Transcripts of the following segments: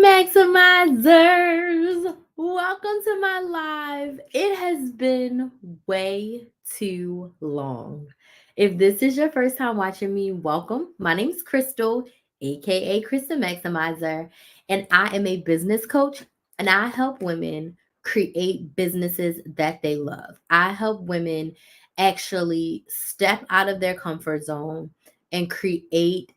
Maximizers, welcome to my live. It has been way too long. If this is your first time watching me, welcome. My name is Crystal, aka Krista Maximizer, and I am a business coach and I help women create businesses that they love. I help women actually step out of their comfort zone and create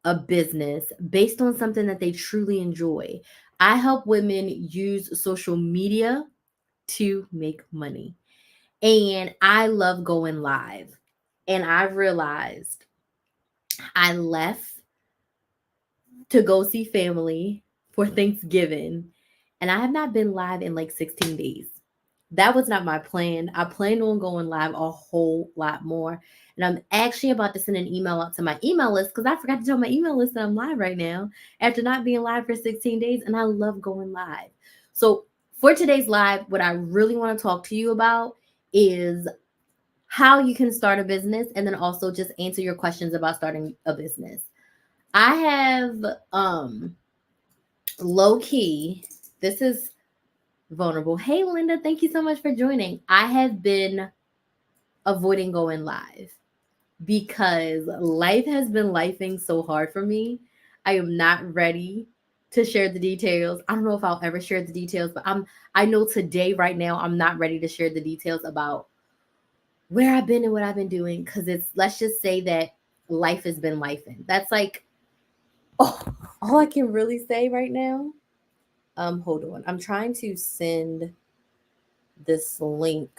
a business based on something that they truly enjoy. I help women use social media to make money. And I love going live. And I realized I left to go see family for Thanksgiving. And I have not been live in like 16 days. That was not my plan. I planned on going live a whole lot more. And I'm actually about to send an email out to my email list because I forgot to tell my email list that I'm live right now after not being live for 16 days. And I love going live. So, for today's live, what I really want to talk to you about is how you can start a business and then also just answer your questions about starting a business. I have low key, this is vulnerable. Hey, Linda, thank you so much for joining. I have been avoiding going live because life has been lifing so hard for me. I am not ready to share the details. I don't know if I'll ever share the details, but I know today right now I'm not ready to share the details about where I've been and what I've been doing cuz it's let's just say that life has been lifing. That's like oh, all I can really say right now. Hold on. I'm trying to send this link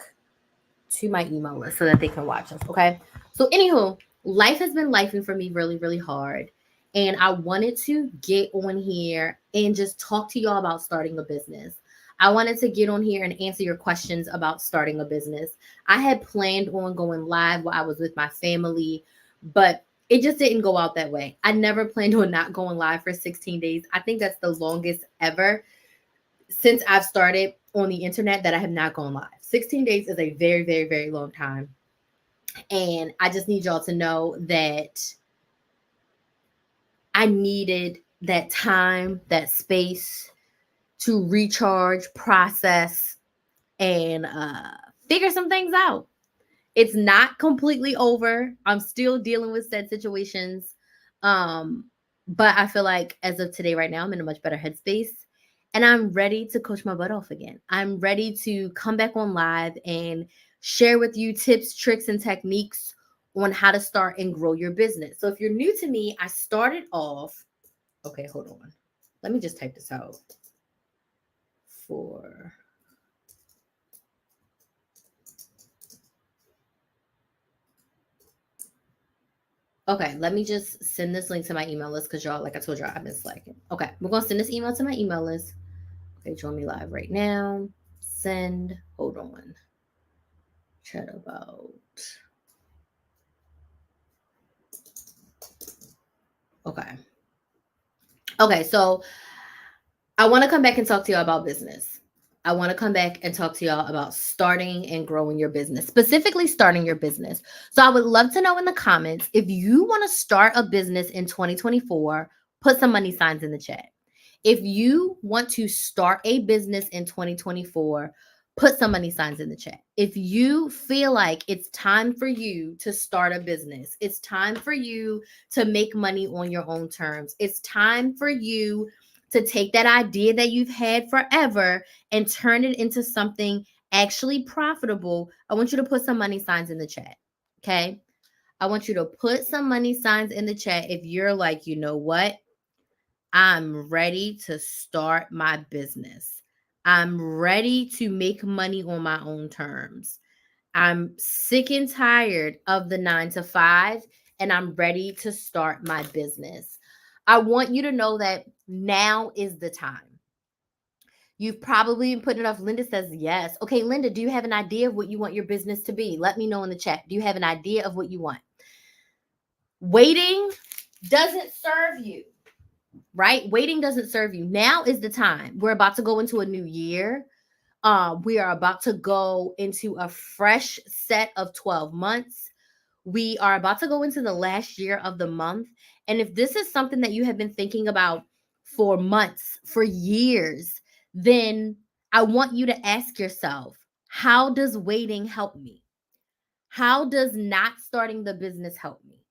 to my email list so that they can watch us. Okay. So, anywho, life has been lifing for me really, really hard. And I wanted to get on here and just talk to y'all about starting a business. I wanted to get on here and answer your questions about starting a business. I had planned on going live while I was with my family, but it just didn't go out that way. I never planned on not going live for 16 days. I think that's the longest ever since I've started on the internet that I have not gone live. 16 days is a very, very, very long time. And I just need y'all to know that I needed that time, that space to recharge, process, and figure some things out. It's not completely over. I'm still dealing with said situations. Um, but I feel like as of today, right now, I'm in a much better headspace and I'm ready to coach my butt off again. I'm ready to come back on live and share with you tips, tricks, and techniques on how to start and grow your business. So if you're new to me, I started off. Okay, hold on. Let me just type this out for. Okay, let me just send this link to my email list because y'all, like I told y'all, I've been slacking. Okay, we're gonna send this email to my email list. Okay, join me live right now. Send. Hold on. Chat about. Okay. Okay, so I want to come back and talk to y'all about business. I want to come back and talk to y'all about starting and growing your business, specifically starting your business. So I would love to know in the comments if you want to start a business in 2024, put some money signs in the chat. If you want to start a business in 2024, put some money signs in the chat. If you feel like it's time for you to start a business, it's time for you to make money on your own terms, it's time for you to take that idea that you've had forever and turn it into something actually profitable, I want you to put some money signs in the chat. Okay. I want you to put some money signs in the chat if you're like, you know what? I'm ready to start my business. I'm ready to make money on my own terms. I'm sick and tired of the 9 to 5 and I'm ready to start my business. I want you to know that now is the time. You've probably been putting it off. Linda says yes. Okay, Linda, do you have an idea of what you want your business to be? Let me know in the chat. Do you have an idea of what you want? Waiting doesn't serve you, right? Waiting doesn't serve you. Now is the time. We're about to go into a new year. We are about to go into a fresh set of 12 months. We are about to go into the last year of the month. And if this is something that you have been thinking about for months, for years, then I want you to ask yourself, how does waiting help me? How does not starting the business help me?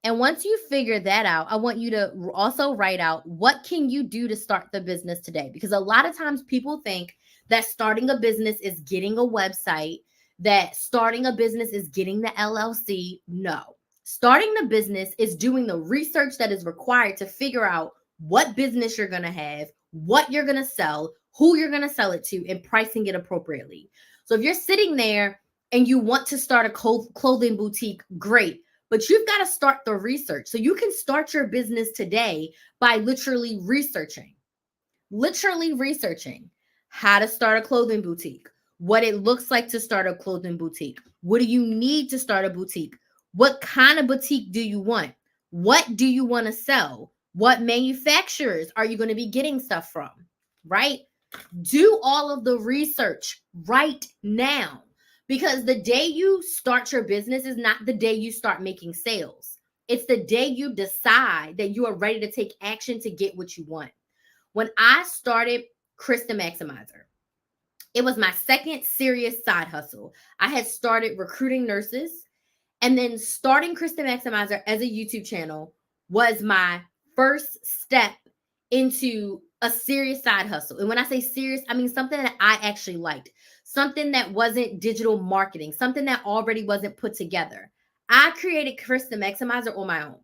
And once you figure that out, I want you to also write out, what can you do to start the business today? Because a lot of times people think that starting a business is getting a website, that starting a business is getting the LLC. No. Starting the business is doing the research that is required to figure out what business you're going to have, what you're going to sell, who you're going to sell it to, and pricing it appropriately. So if you're sitting there and you want to start a clothing boutique, great. But you've got to start the research. So you can start your business today by literally researching how to start a clothing boutique, what it looks like to start a clothing boutique. What do you need to start a boutique? What kind of boutique do you want? What do you want to sell? What manufacturers are you going to be getting stuff from? Right? Do all of the research right now, because the day you start your business is not the day you start making sales. It's the day you decide that you are ready to take action to get what you want. When I started Krista Maximizer, it was my second serious side hustle. I had started recruiting nurses, and then starting Krista Maximizer as a YouTube channel was my first step into a serious side hustle. And when I say serious, I mean something that I actually liked, something that wasn't digital marketing, something that already wasn't put together. I created Krista Maximizer on my own,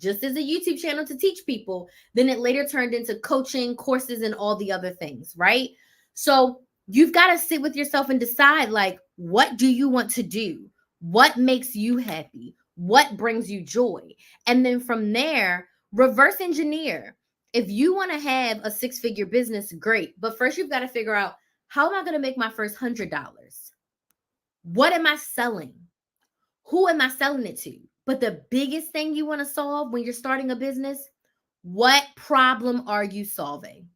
just as a YouTube channel to teach people. Then it later turned into coaching, courses, and all the other things, right? So you've got to sit with yourself and decide, like, what do you want to do? What makes you happy? What brings you joy? And then from there, reverse engineer. If you want to have a six-figure business, great. But first, you've got to figure out, how am I going to make my first $100? What am I selling? Who am I selling it to? But the biggest thing you want to solve when you're starting a business, what problem are you solving?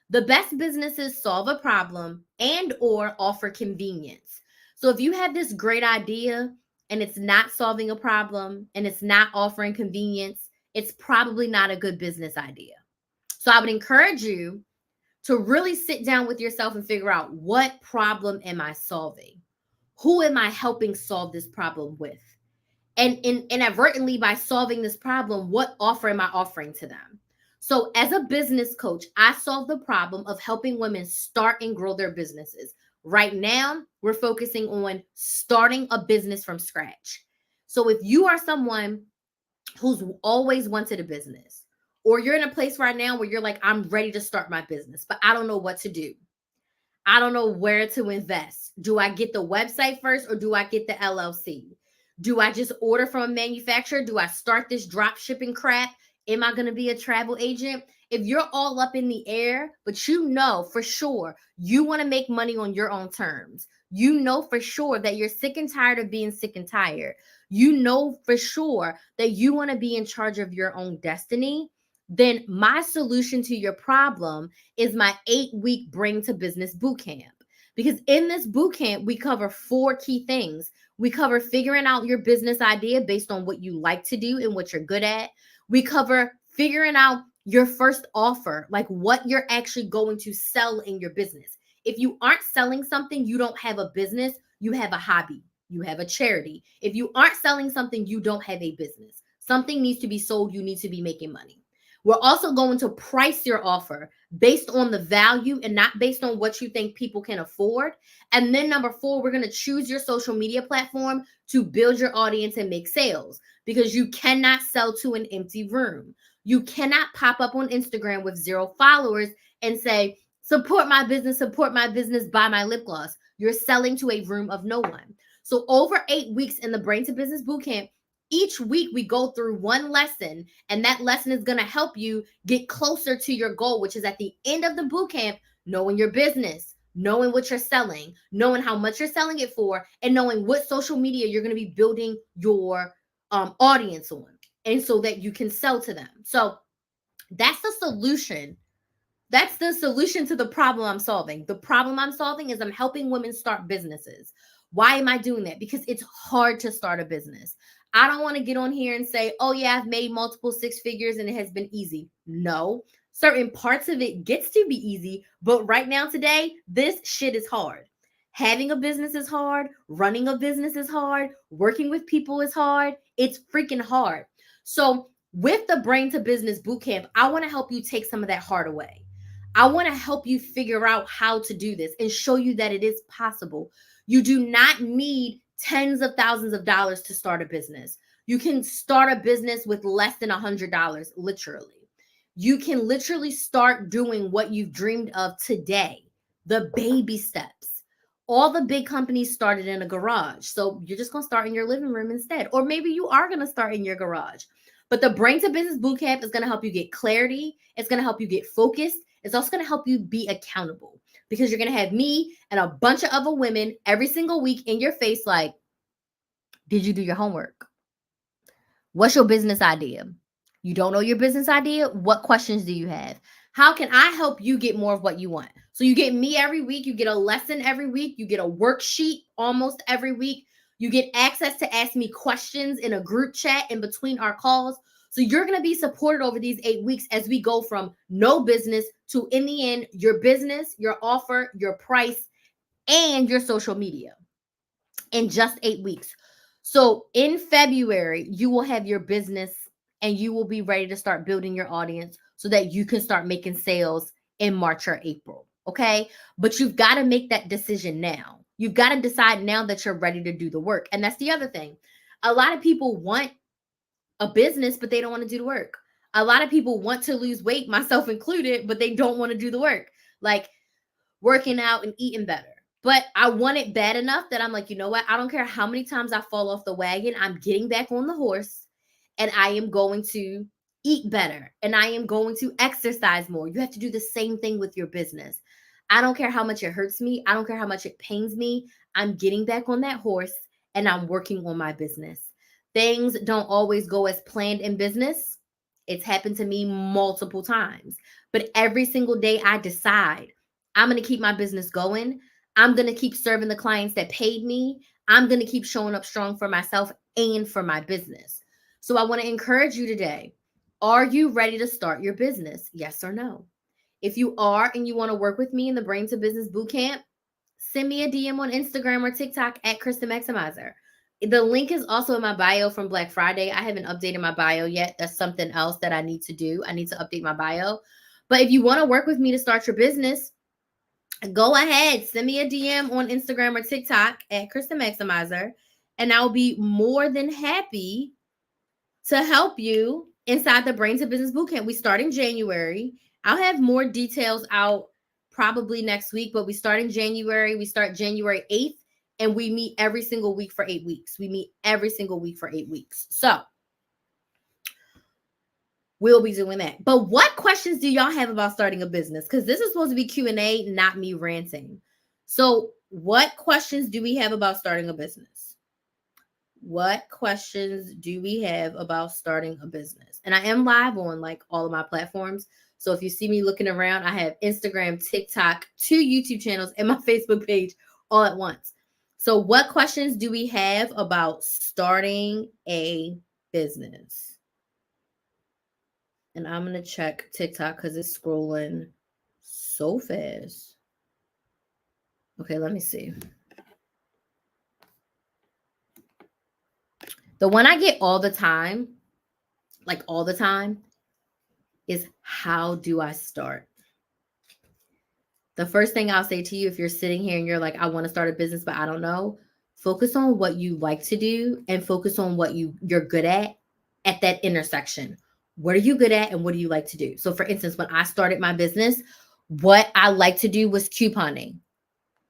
The best businesses solve a problem and or offer convenience. So if you have this great idea and it's not solving a problem and it's not offering convenience, it's probably not a good business idea. So I would encourage you to really sit down with yourself and figure out, what problem am I solving? Who am I helping solve this problem with? And inadvertently, by solving this problem, what offer am I offering to them? So as a business coach, I solve the problem of helping women start and grow their businesses. Right now, we're focusing on starting a business from scratch. So if you are someone who's always wanted a business, or you're in a place right now where you're like, I'm ready to start my business, but I don't know what to do. I don't know where to invest. Do I get the website first, or do I get the LLC? Do I just order from a manufacturer? Do I start this drop shipping crap? Am I going to be a travel agent? If you're all up in the air, but you know for sure you want to make money on your own terms, you know for sure that you're sick and tired of being sick and tired, you know for sure that you want to be in charge of your own destiny, then my solution to your problem is my 8-week Bring to Business Bootcamp. Because in this bootcamp, we cover 4 key things. We cover figuring out your business idea based on what you like to do and what you're good at. We cover figuring out your first offer, like what you're actually going to sell in your business. If you aren't selling something, you don't have a business, you have a hobby, you have a charity. If you aren't selling something, you don't have a business. Something needs to be sold, you need to be making money. We're also going to price your offer based on the value and not based on what you think people can afford. And then number 4, we're going to choose your social media platform to build your audience and make sales, because you cannot sell to an empty room. You cannot pop up on Instagram with 0 followers and say, support my business, buy my lip gloss. You're selling to a room of no one. So over 8 weeks in the Brain to Business Bootcamp, each week we go through one lesson, and that lesson is going to help you get closer to your goal, which is at the end of the bootcamp, knowing your business, knowing what you're selling, knowing how much you're selling it for, and knowing what social media you're going to be building your audience on, and so that you can sell to them. So that's the solution. That's the solution to the problem I'm solving. The problem I'm solving is I'm helping women start businesses. Why am I doing that? Because it's hard to start a business. I don't want to get on here and say, oh, yeah, I've made multiple six figures and it has been easy. No, certain parts of it gets to be easy. But right now, today, this shit is hard. Having a business is hard. Running a business is hard. Working with people is hard. It's freaking hard. So, with the Brain to Business Bootcamp, I want to help you take some of that hard away. I want to help you figure out how to do this and show you that it is possible. You do not need tens of thousands of dollars to start a business. You can start a business with less than $100, literally. You can literally start doing what you've dreamed of today, the baby steps. All the big companies started in a garage. So you're just going to start in your living room instead. Or maybe you are going to start in your garage. But the Brain to Business Bootcamp is going to help you get clarity. It's going to help you get focused. It's also going to help you be accountable, because you're going to have me and a bunch of other women every single week in your face like, did you do your homework? What's your business idea? You don't know your business idea? What questions do you have? How can I help you get more of what you want? So you get me every week. You get a lesson every week. You get a worksheet almost every week. You get access to ask me questions in a group chat in between our calls. So you're going to be supported over these 8 weeks as we go from no business to, in the end, your business, your offer, your price, and your social media in just 8 weeks. So in February, you will have your business and you will be ready to start building your audience so that you can start making sales in March or April. Okay. But you've got to make that decision now. You've got to decide now that you're ready to do the work. And that's the other thing. A lot of people want a business, but they don't want to do the work. A lot of people want to lose weight, myself included, but they don't want to do the work, like working out and eating better. But I want it bad enough that I'm like, you know what? I don't care how many times I fall off the wagon. I'm getting back on the horse and I am going to eat better and I am going to exercise more. You have to do the same thing with your business. I don't care how much it hurts me. I don't care how much it pains me. I'm getting back on that horse and I'm working on my business. Things don't always go as planned in business. It's happened to me multiple times. But every single day I decide I'm going to keep my business going. I'm going to keep serving the clients that paid me. I'm going to keep showing up strong for myself and for my business. So I want to encourage you today. Are you ready to start your business? Yes or no? If you are and you want to work with me in the Brain to Business Bootcamp, send me a DM on Instagram or TikTok at Krista Maximizer. The link is also in my bio from Black Friday. I haven't updated my bio yet. That's something else that I need to do. I need to update my bio. But if you want to work with me to start your business, go ahead. Send me a DM on Instagram or TikTok at Krista Maximizer. And I'll be more than happy to help you inside the Brain to Business Bootcamp. We start in January. I'll have more details out probably next week, but we start in January. We start January 8th, and we meet every single week for 8 weeks. We meet every single week for 8 weeks. So we'll be doing that. But what questions do y'all have about starting a business? Because this is supposed to be Q&A, not me ranting. So what questions do we have about starting a business? What questions do we have about starting a business? And I am live on like all of my platforms. So if you see me looking around, I have Instagram, TikTok, 2 YouTube channels, and my Facebook page all at once. So what questions do we have about starting a business? And I'm going to check TikTok because it's scrolling so fast. Okay, let me see. The one I get all the time, like all the time, is how do I start? The first thing I'll say to you, if you're sitting here and you're like, I want to start a business, but I don't know, focus on what you like to do and focus on what you're good at that intersection. What are you good at and what do you like to do? So for instance, when I started my business, what I like to do was couponing.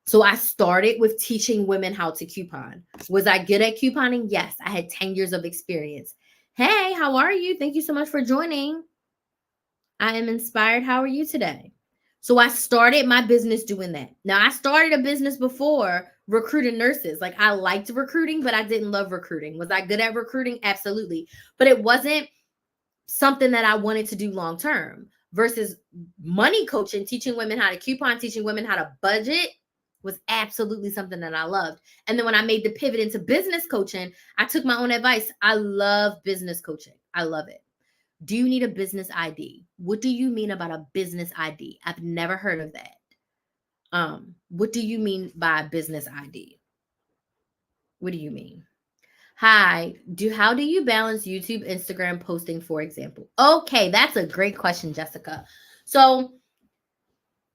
So I started with teaching women how to coupon. Was I good at couponing? Yes, I had 10 years of experience. Hey, how are you? Thank you so much for joining. I am inspired. How are you today? So I started my business doing that. Now, I started a business before recruiting nurses. Like I liked recruiting, but I didn't love recruiting. Was I good at recruiting? Absolutely. But it wasn't something that I wanted to do long term versus money coaching, teaching women how to coupon, teaching women how to budget. Was absolutely something that I loved. And then when I made the pivot into business coaching, I took my own advice. I love business coaching. I love it. Do you need a business ID? What do you mean about a business ID? I've never heard of that. What do you mean by business ID? What do you mean? Hi, how do you balance YouTube, Instagram posting, for example? Okay, that's a great question, Jessica. So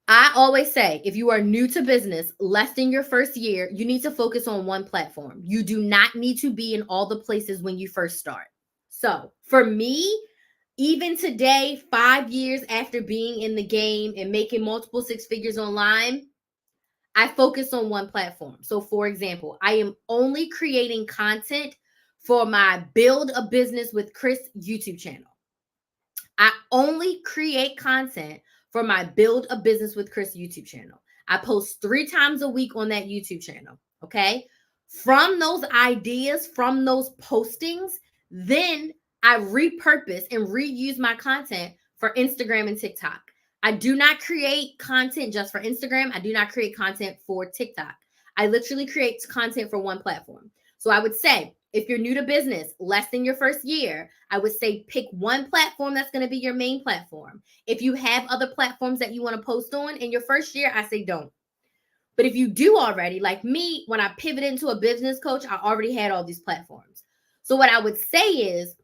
I always say, if you are new to business, less than your first year, you need to focus on one platform. You do not need to be in all the places when you first start. So for me, even today, 5 years after being in the game and making multiple six figures online, I focus on one platform. So, for example, I am only creating content for my Build a Business with Chris YouTube channel. I only create content for my Build a Business with Chris YouTube channel. I post 3 times a week on that YouTube channel. Okay. From those ideas, from those postings, then I repurpose and reuse my content for Instagram and TikTok. I do not create content just for Instagram. I do not create content for TikTok. I literally create content for one platform. So I would say, if you're new to business, less than your first year, I would say pick one platform that's going to be your main platform. If you have other platforms that you want to post on in your first year, I say don't. But if you do already, like me, when I pivoted into a business coach, I already had all these platforms. So what I would say is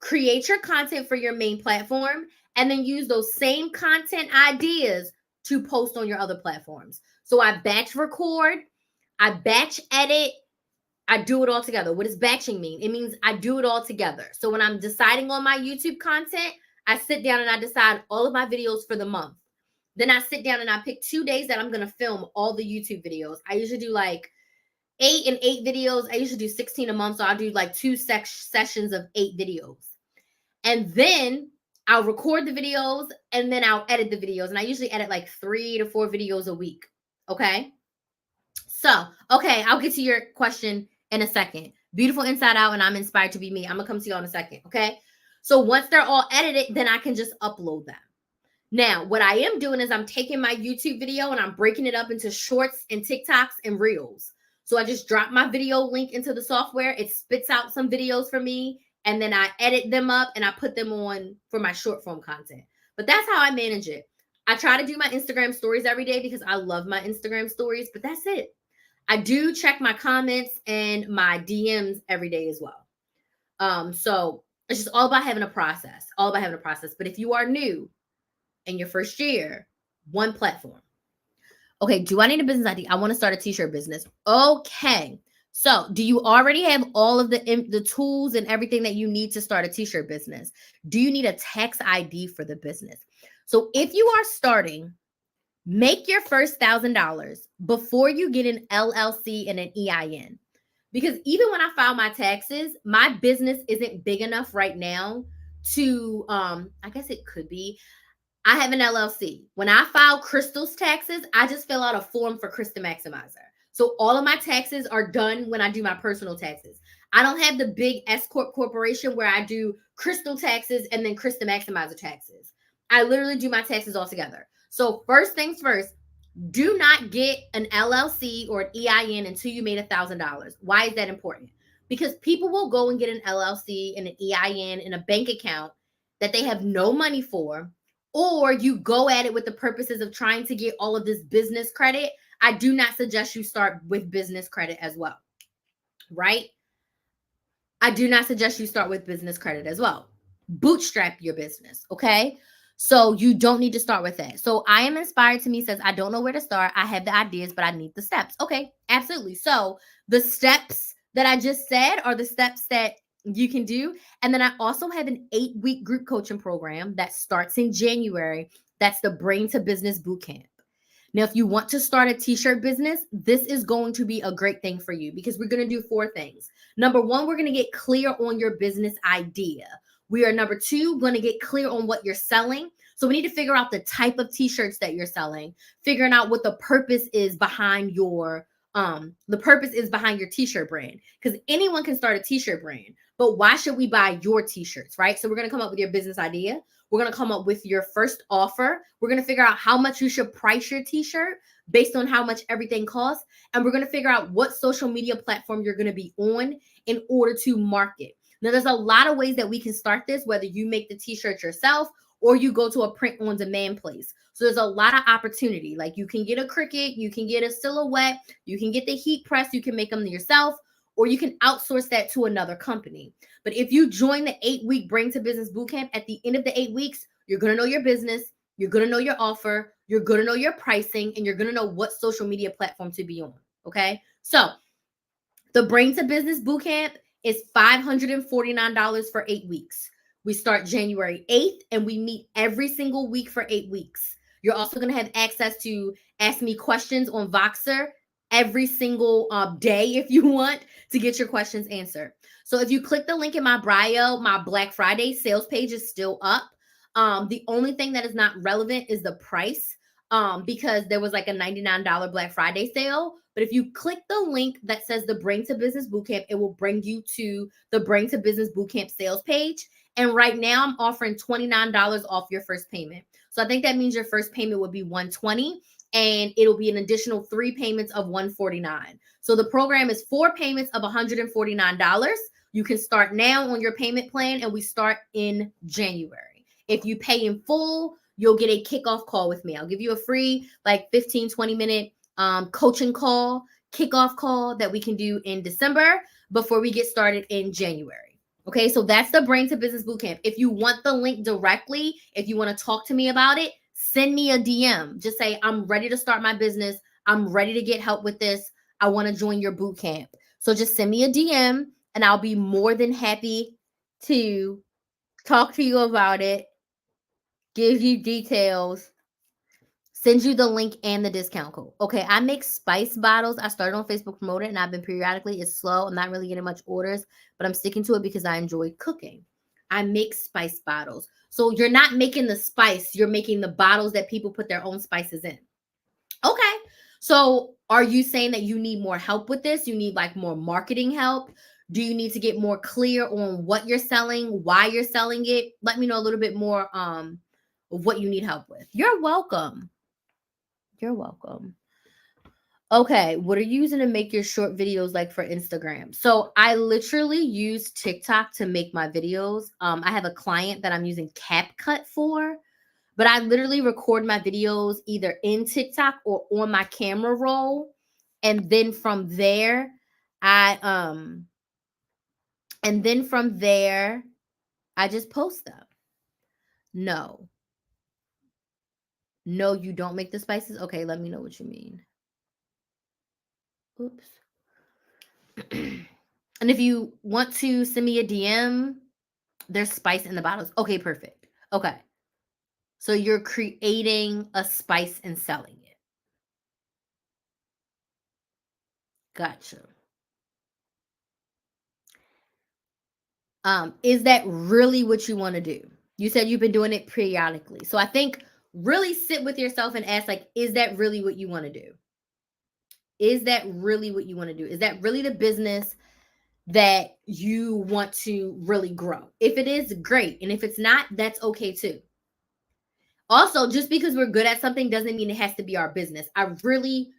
create your content for your main platform and then use those same content ideas to post on your other platforms. So I batch record, I batch edit, I do it all together. What does batching mean? It means I do it all together. So when I'm deciding on my YouTube content, I sit down and I decide all of my videos for the month. Then I sit down and I pick 2 days that I'm going to film all the YouTube videos. I usually do like 8 videos. I usually do 16 a month. So I'll do like 2 sessions of 8 videos. And then I'll record the videos and then I'll edit the videos. And I usually edit like 3 to 4 videos a week. Okay. So, okay, I'll get to your question in a second. Beautiful inside out, and I'm inspired to be me. I'm gonna come to you in a second. Okay. So once they're all edited, then I can just upload them. Now, what I am doing is I'm taking my YouTube video and I'm breaking it up into shorts and TikToks and reels. So I just drop my video link into the software. It spits out some videos for me, and then I edit them up and I put them on for my short form content. But that's how I manage it. I try to do my Instagram stories every day because I love my Instagram stories, but that's it. I do check my comments and my DMs every day as well. So it's just all about having a process, all about having a process. But if you are new in your first year, one platform. Okay, do I need a business ID? I want to start a t-shirt business. Okay. So, do you already have all of the tools and everything that you need to start a t-shirt business? Do you need a tax ID for the business? So, if you are starting, make your first $1,000 before you get an LLC and an EIN. Because even when I file my taxes, my business isn't big enough right now to I guess it could be. I have an LLC. When I file Crystal's taxes, I just fill out a form for Crystal Maximizer. So all of my taxes are done when I do my personal taxes. I don't have the big S Corp corporation where I do Crystal taxes and then Crystal Maximizer taxes. I literally do my taxes all together. So first things first, do not get an LLC or an EIN until you made $1,000. Why is that important? Because people will go and get an LLC and an EIN and a bank account that they have no money for, or you go at it with the purposes of trying to get all of this business credit. I do not suggest you start with business credit as well, right? I do not suggest you start with business credit as well. Bootstrap your business, okay? So you don't need to start with that. So I am inspired to me says, I don't know where to start. I have the ideas, but I need the steps. Okay, absolutely. So the steps that I just said are the steps that you can do. And then I also have an 8-week group coaching program that starts in January. That's the Brain to Business Bootcamp. Now, if you want to start a t-shirt business, this is going to be a great thing for you because we're going to do 4 things. Number 1, we're going to get clear on your business idea. We are number 2, going to get clear on what you're selling. So we need to figure out the type of t-shirts that you're selling, figuring out what the purpose is behind your t-shirt brand, because anyone can start a t-shirt brand. but why should we buy your t-shirts, right? So we're going to come up with your business idea. We're going to come up with your first offer. We're going to figure out how much you should price your t-shirt based on how much everything costs. And we're going to figure out what social media platform you're going to be on in order to market. Now, there's a lot of ways that we can start this, whether you make the t-shirt yourself or you go to a print on demand place. So there's a lot of opportunity. Like you can get a Cricut, you can get a silhouette, you can get the heat press, you can make them yourself, or you can outsource that to another company. But if you join the 8-week Bring to Business Bootcamp, at the end of the 8 weeks, you're going to know your business, you're going to know your offer, you're going to know your pricing, and you're going to know what social media platform to be on. Okay. So the Bring to Business Bootcamp is $549 for 8 weeks. We start January 8th and we meet every single week for 8 weeks. You're also going to have access to ask me questions on Voxer every single day if you want to get your questions answered. So if you click the link in my bio, my Black Friday sales page is still up. The only thing that is not relevant is the price, because there was like a $99 Black Friday sale. But if you click the link that says the Bring to Business Bootcamp, it will bring you to the Bring to Business Bootcamp sales page. And right now I'm offering $29 off your first payment. So I think that means your first payment would be $120 and it'll be an additional 3 payments of $149. So the program is 4 payments of $149. You can start now on your payment plan and we start in January. If you pay in full, you'll get a kickoff call with me. I'll give you a free like 15-20 minute coaching call, kickoff call that we can do in December before we get started in January. Okay, so that's the Brain to Business Bootcamp. If you want the link directly, if you want to talk to me about it, send me a DM. Just say, I'm ready to start my business. I'm ready to get help with this. I want to join your bootcamp. So just send me a DM and I'll be more than happy to talk to you about it, give you details, send you the link and the discount code. Okay, I make spice bottles. I started on Facebook promoting and I've been periodically. It's slow. I'm not really getting much orders, but I'm sticking to it because I enjoy cooking. I make spice bottles. So you're not making the spice, you're making the bottles that people put their own spices in. Okay. So are you saying that you need more help with this? You need like more marketing help? Do you need to get more clear on what you're selling, why you're selling it? Let me know a little bit more of what you need help with. You're welcome. You're welcome. Okay, what are you using to make your short videos like for Instagram? So I literally use TikTok to make my videos. I have a client that I'm using CapCut for, but I literally record my videos either in TikTok or on my camera roll. And then from there, I and then from there, I just post them. No. No, you don't make the spices? Okay, let me know what you mean. Oops. And if you want to send me a DM, there's spice in the bottles. Okay, perfect. Okay. So you're creating a spice and selling it. Gotcha. Is that really what you want to do? You said you've been doing it periodically. So I think really sit with yourself and ask, like, is that really what you want to do? Is that really what you want to do? Is that really the business that you want to really grow? If it is, great. And if it's not, that's okay too. Also, just because we're good at something doesn't mean it has to be our business. I really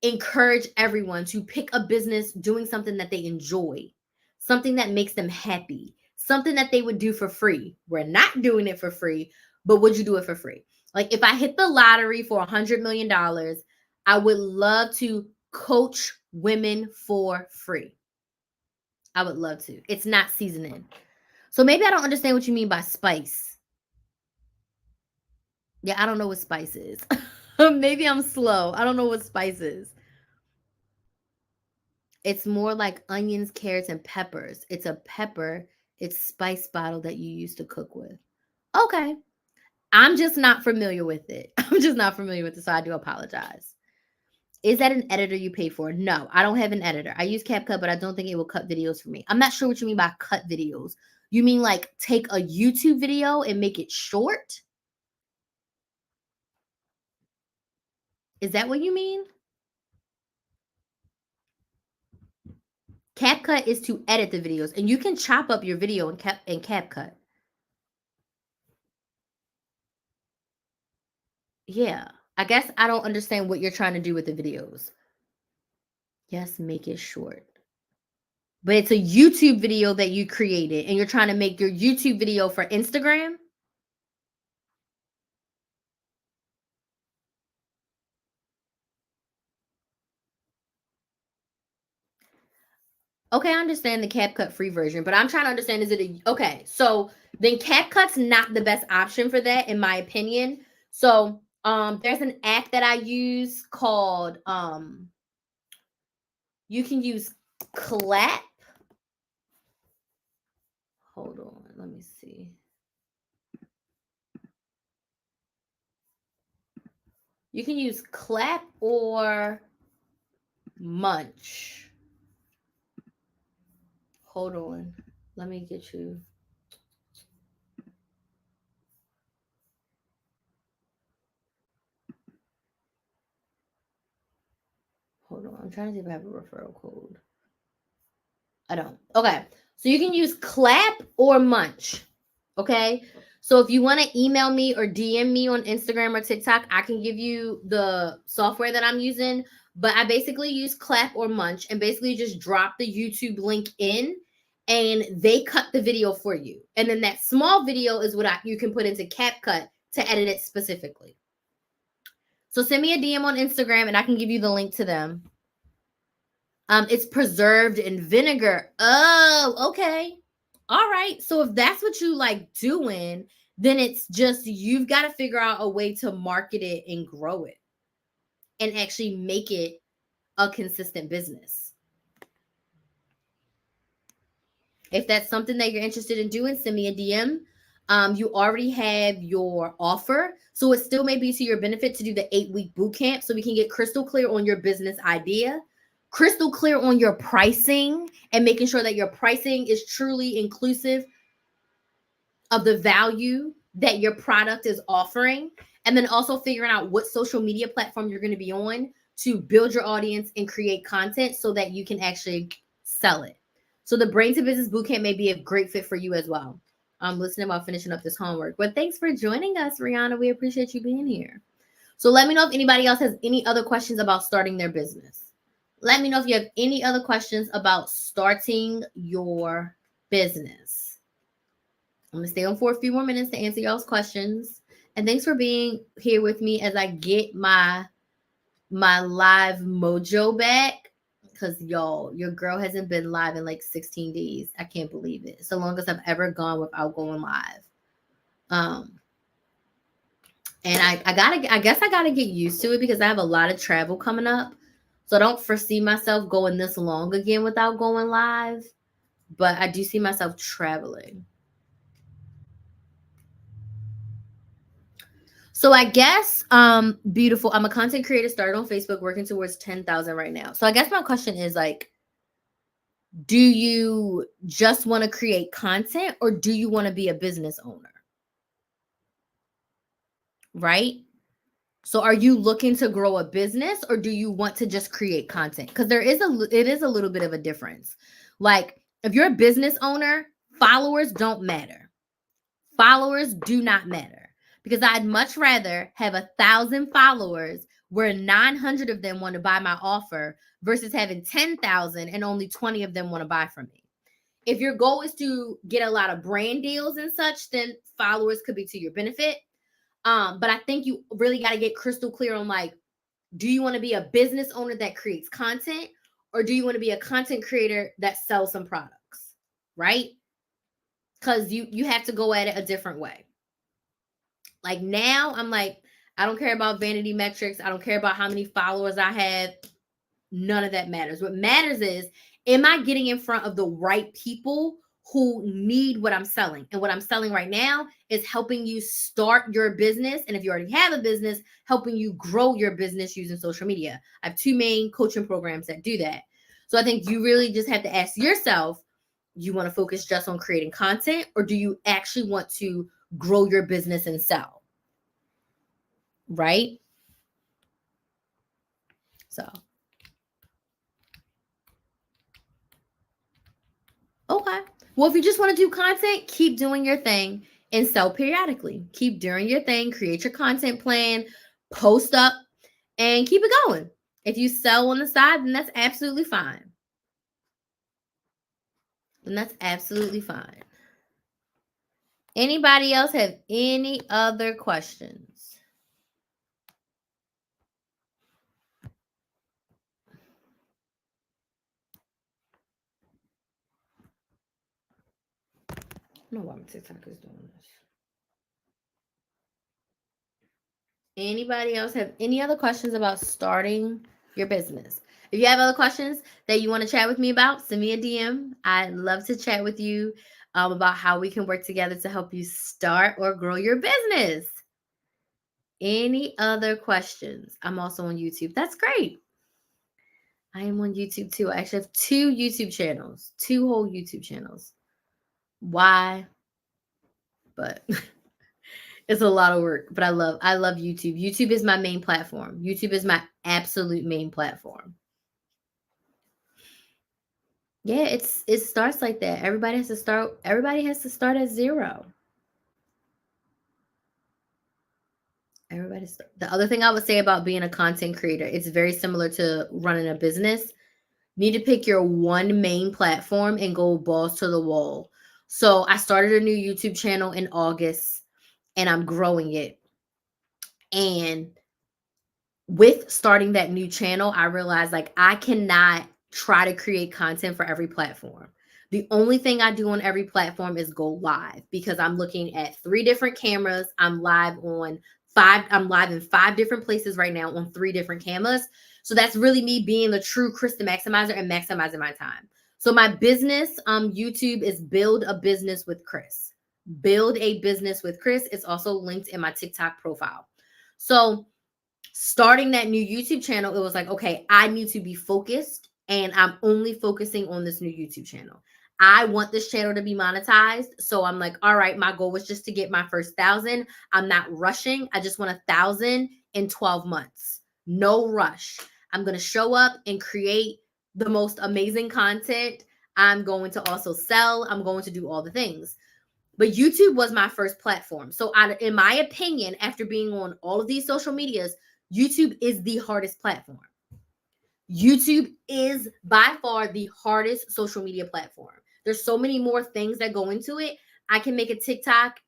encourage everyone to pick a business doing something that they enjoy, something that makes them happy, something that they would do for free. We're not doing it for free, but would you do it for free? Like if I hit the lottery for $100 million, I would love to coach women for free. I would love to. It's not seasoning. So maybe I don't understand what you mean by spice. Yeah, I don't know what spice is. Maybe I'm slow. I don't know what spice is. It's more like onions, carrots, and peppers. It's a pepper. It's spice bottle that you use to cook with. Okay. I'm just not familiar with it. I'm just not familiar with it, so I do apologize. Is that an editor you pay for? No, I don't have an editor. I use CapCut, but I don't think it will cut videos for me. I'm not sure what you mean by cut videos. You mean like take a YouTube video and make it short? Is that what you mean? CapCut is to edit the videos, and you can chop up your video in CapCut. Yeah. I guess I don't understand what you're trying to do with the videos. Yes, make it short. But it's a YouTube video that you created, and you're trying to make your YouTube video for Instagram? Okay, I understand the CapCut free version, but I'm trying to understand, is it okay, so then CapCut's not the best option for that, in my opinion. So there's an app that I use called you can use Clap. Hold on, let me see. You can use Clap or Munch. Hold on. Let me get you. Hold on. I'm trying to see if I have a referral code. I don't. Okay. So you can use Clap or Munch. Okay. So if you want to email me or DM me on Instagram or TikTok, I can give you the software that I'm using. But I basically use Clap or Munch, and basically just drop the YouTube link in, and they cut the video for you. And then that small video is what you can put into CapCut to edit it specifically. So send me a DM on Instagram and I can give you the link to them. It's preserved in vinegar. Oh, okay. All right. So if that's what you like doing, then it's just you've got to figure out a way to market it and grow it and actually make it a consistent business. If that's something that you're interested in doing, send me a DM. You already have your offer, so it still may be to your benefit to do the 8-week boot camp so we can get crystal clear on your business idea, crystal clear on your pricing, and making sure that your pricing is truly inclusive of the value that your product is offering. And then also figuring out what social media platform you're going to be on to build your audience and create content so that you can actually sell it. So the Brain to Business Bootcamp may be a great fit for you as well. I'm listening while finishing up this homework. But thanks for joining us, Rihanna. We appreciate you being here. So let me know if anybody else has any other questions about starting their business. Let me know if you have any other questions about starting your business. I'm going to stay on for a few more minutes to answer y'all's questions. And thanks for being here with me as I get my live mojo back. Because y'all, your girl hasn't been live in like 16 days. I can't believe it. It's the longest I've ever gone without going live. And I guess I gotta get used to it because I have a lot of travel coming up. So I don't foresee myself going this long again without going live. But I do see myself traveling. So I guess, beautiful. I'm a content creator, started on Facebook, working towards 10,000 right now. So I guess my question is like, do you just want to create content or do you want to be a business owner? Right? So are you looking to grow a business or do you want to just create content? Because it is a little bit of a difference. Like if you're a business owner, followers don't matter. Followers do not matter because I'd much rather have 1,000 followers where 900 of them want to buy my offer versus having 10,000 and only 20 of them want to buy from me. If your goal is to get a lot of brand deals and such, then followers could be to your benefit. But I think you really got to get crystal clear on like, do you want to be a business owner that creates content or do you want to be a content creator that sells some products, right? Because you have to go at it a different way. Like now I'm like, I don't care about vanity metrics. I don't care about how many followers I have. None of that matters. What matters is, am I getting in front of the right people who need what I'm selling? And what I'm selling right now is helping you start your business. And if you already have a business, helping you grow your business using social media. I have 2 main coaching programs that do that. So I think you really just have to ask yourself, you want to focus just on creating content or do you actually want to grow your business and sell? Right? So Okay. Well, if you just want to do content, keep doing your thing and sell periodically. Keep doing your thing, create your content plan, post up, and keep it going. If you sell on the side, then that's absolutely fine. Then that's absolutely fine. Anybody else have any other questions? I don't know why my TikTok is doing this. Anybody else have any other questions about starting your business? If you have other questions that you want to chat with me about, send me a DM. I'd love to chat with you about how we can work together to help you start or grow your business. Any other questions? I'm also on YouTube. That's great. I am on YouTube too. I actually have 2 YouTube channels, 2 whole YouTube channels. Why? But it's a lot of work, but I love YouTube. YouTube is my main platform. YouTube is my absolute main platform. Yeah, it starts like that. Everybody has to start at 0. The other thing I would say about being a content creator, it's very similar to running a business. You need to pick your one main platform and go balls to the wall. So I started a new YouTube channel in August and I'm growing it. And with starting that new channel, I realized like I cannot try to create content for every platform. The only thing I do on every platform is go live because I'm looking at 3 different cameras. I'm live in 5 different places right now on 3 different cameras. So that's really me being the true Krista maximizer and maximizing my time. So my business YouTube is Build a Business with Chris. Build a Business with Chris. It's also linked in my TikTok profile. So starting that new YouTube channel, it was like, okay, I need to be focused and I'm only focusing on this new YouTube channel. I want this channel to be monetized. So I'm like, all right, my goal was just to get my first 1,000. I'm not rushing. I just want 1,000 in 12 months. No rush. I'm going to show up and create the most amazing content. I'm going to also sell. I'm going to do all the things. But YouTube was my first platform. So, in my opinion, after being on all of these social medias, YouTube is the hardest platform. YouTube is by far the hardest social media platform. There's so many more things that go into it. I can make a TikTok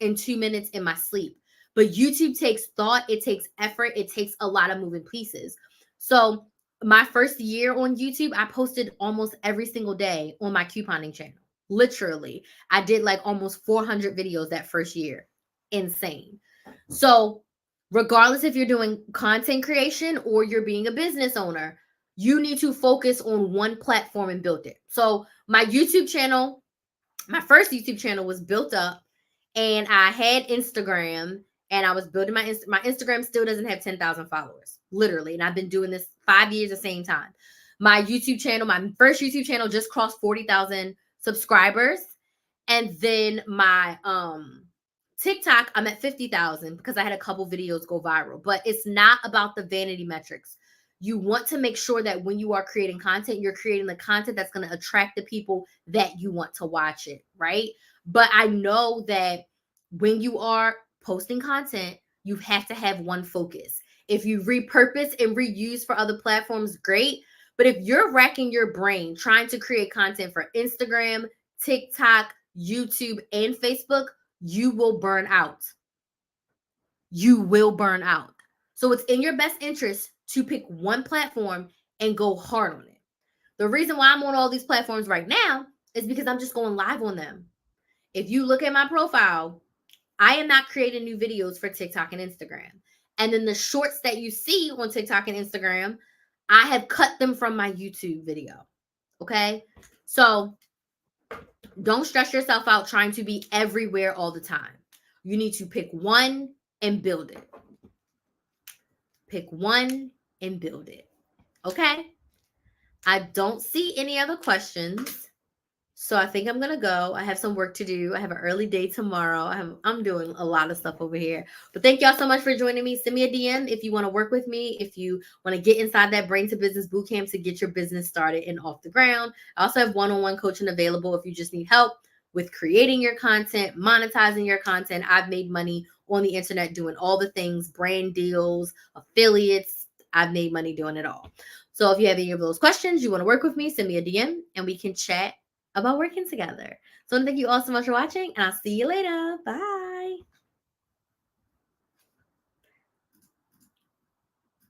in 2 minutes in my sleep. But YouTube takes thought, it takes effort, it takes a lot of moving pieces. So, my first year on YouTube, I posted almost every single day on my couponing channel. Literally, I did like almost 400 videos that first year. Insane. So, regardless if you're doing content creation or you're being a business owner, you need to focus on one platform and build it. So, my YouTube channel, my first YouTube channel was built up and I had Instagram and I was building my Instagram still doesn't have 10,000 followers, literally. And I've been doing this 5 years the same time. My YouTube channel, my first YouTube channel just crossed 40,000 subscribers. And then my TikTok, I'm at 50,000 because I had a couple videos go viral. But it's not about the vanity metrics. You want to make sure that when you are creating content, you're creating the content that's going to attract the people that you want to watch it, right? But I know that when you are posting content, you have to have one focus. If you repurpose and reuse for other platforms, great. But if you're racking your brain trying to create content for Instagram, TikTok, YouTube, and Facebook, you will burn out. You will burn out. So it's in your best interest to pick one platform and go hard on it. The reason why I'm on all these platforms right now is because I'm just going live on them. If you look at my profile, I am not creating new videos for TikTok and Instagram. And then the shorts that you see on TikTok and Instagram, I have cut them from my YouTube video. Okay. So don't stress yourself out trying to be everywhere all the time. You need to pick one and build it. Pick one and build it. Okay. I don't see any other questions. So I think I'm gonna go. I have some work to do. I have an early day tomorrow. I'm doing a lot of stuff over here. But thank y'all so much for joining me. Send me a DM if you want to work with me. If you want to get inside that Brain to Business Bootcamp to get your business started and off the ground. I also have one-on-one coaching available if you just need help with creating your content, monetizing your content. I've made money on the internet doing all the things, brand deals, affiliates. I've made money doing it all. So if you have any of those questions, you want to work with me, send me a DM and we can chat about working together. So thank you all so much for watching, and I'll see you later. Bye.